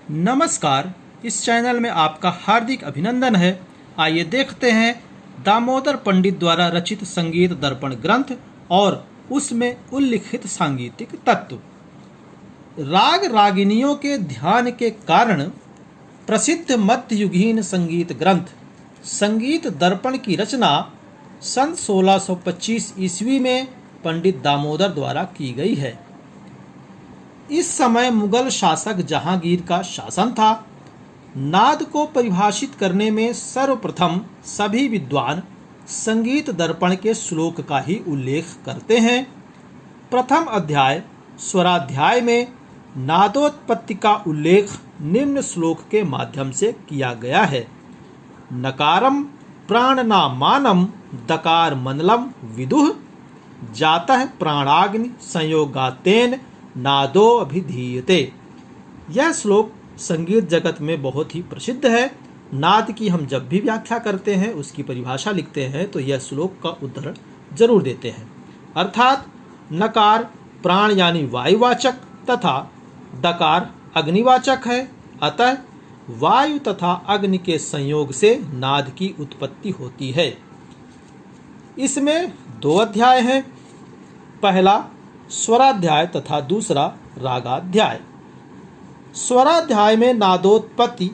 नमस्कार। इस चैनल में आपका हार्दिक अभिनंदन है। आइए देखते हैं दामोदर पंडित द्वारा रचित संगीत दर्पण ग्रंथ और उसमें उल्लिखित सांगीतिक तत्व। राग रागिनियों के ध्यान के कारण प्रसिद्ध मध्ययुगीन संगीत ग्रंथ संगीत दर्पण की रचना सन 1625 ईस्वी में पंडित दामोदर द्वारा की गई है। इस समय मुगल शासक जहांगीर का शासन था। नाद को परिभाषित करने में सर्वप्रथम सभी विद्वान संगीत दर्पण के श्लोक का ही उल्लेख करते हैं। प्रथम अध्याय स्वराध्याय में नादोत्पत्ति का उल्लेख निम्न श्लोक के माध्यम से किया गया है। नकारम प्राणनामानम दकार मंडलम विदुः जातः प्राणाग्नि संयोगातेन नादो अभिधीयते। यह श्लोक संगीत जगत में बहुत ही प्रसिद्ध है। नाद की हम जब भी व्याख्या करते हैं, उसकी परिभाषा लिखते हैं तो यह श्लोक का उद्धरण जरूर देते हैं। अर्थात नकार प्राण यानी वायुवाचक तथा दकार अग्निवाचक है। अतः वायु तथा अग्नि के संयोग से नाद की उत्पत्ति होती है। इसमें 2 अध्याय हैं। पहला स्वराध्याय तथा दूसरा रागाध्याय। स्वराध्याय में नादोत्पत्ति,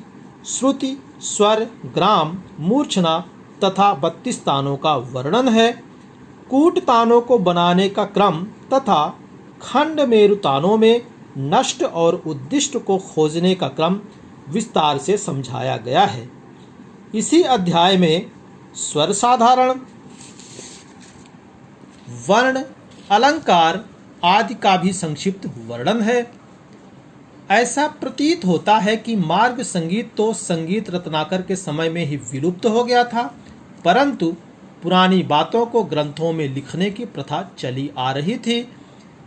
श्रुति, स्वर, ग्राम, मूर्छना तथा 32 तानों का वर्णन है। कूट तानों को बनाने का क्रम तथा खंड मेरु तानों में नष्ट और उद्दिष्ट को खोजने का क्रम विस्तार से समझाया गया है। इसी अध्याय में स्वर साधारण, वर्ण, अलंकार आदि का भी संक्षिप्त वर्णन है। ऐसा प्रतीत होता है कि मार्ग संगीत तो संगीत रत्नाकर के समय में ही विलुप्त हो गया था, परंतु पुरानी बातों को ग्रंथों में लिखने की प्रथा चली आ रही थी।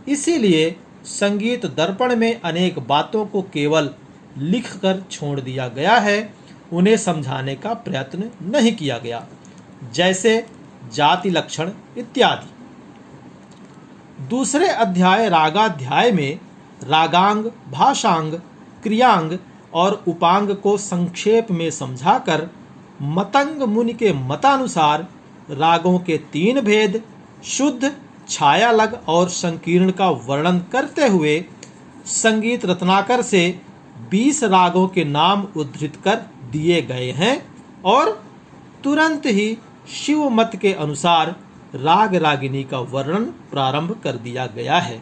इसीलिए संगीत दर्पण में अनेक बातों को केवल लिखकर छोड़ दिया गया है, उन्हें समझाने का प्रयत्न नहीं किया गया, जैसे जाति लक्षण इत्यादि। दूसरे अध्याय रागाध्याय में रागांग, भाषांग, क्रियांग और उपांग को संक्षेप में समझाकर मतंग मुनि के मतानुसार रागों के 3 भेद शुद्ध, छायालग और संकीर्ण का वर्णन करते हुए संगीत रत्नाकर से 20 रागों के नाम उद्धृत कर दिए गए हैं और तुरंत ही शिव मत के अनुसार राग रागिनी का वर्णन प्रारंभ कर दिया गया है।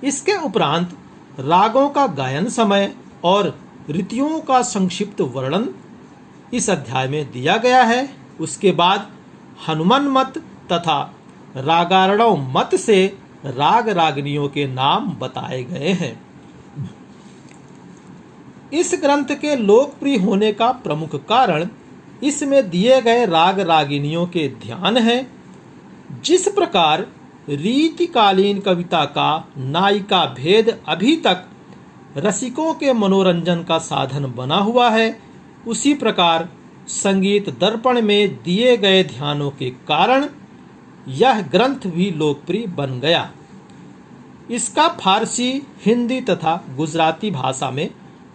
इसके उपरांत रागों का गायन समय और ऋतुओं का संक्षिप्त वर्णन इस अध्याय में दिया गया है। उसके बाद हनुमान मत तथा रागारणव मत से राग रागिनियों के नाम बताए गए हैं। इस ग्रंथ के लोकप्रिय होने का प्रमुख कारण इसमें दिए गए राग रागिनियों के ध्यान है। जिस प्रकार रीतिकालीन कविता का नायिका भेद अभी तक रसिकों के मनोरंजन का साधन बना हुआ है, उसी प्रकार संगीत दर्पण में दिए गए ध्यानों के कारण यह ग्रंथ भी लोकप्रिय बन गया। इसका फारसी, हिंदी तथा गुजराती भाषा में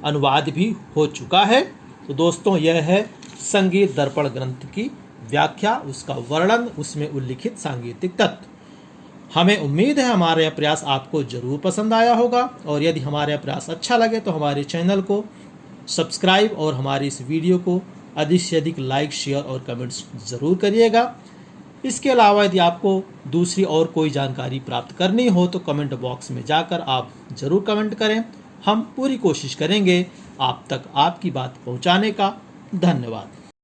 अनुवाद भी हो चुका है। तो दोस्तों, यह है संगीत दर्पण ग्रंथ की व्याख्या, उसका वर्णन, उसमें उल्लिखित सांगीतिक तत्व। हमें उम्मीद है हमारा यह प्रयास आपको जरूर पसंद आया होगा, और यदि हमारा यह प्रयास अच्छा लगे तो हमारे चैनल को सब्सक्राइब और हमारी इस वीडियो को अधिक से अधिक लाइक, शेयर और कमेंट्स ज़रूर करिएगा। इसके अलावा यदि आपको दूसरी और कोई जानकारी प्राप्त करनी हो तो कमेंट बॉक्स में जाकर आप ज़रूर कमेंट करें। हम पूरी कोशिश करेंगे आप तक आपकी बात पहुंचाने का। धन्यवाद।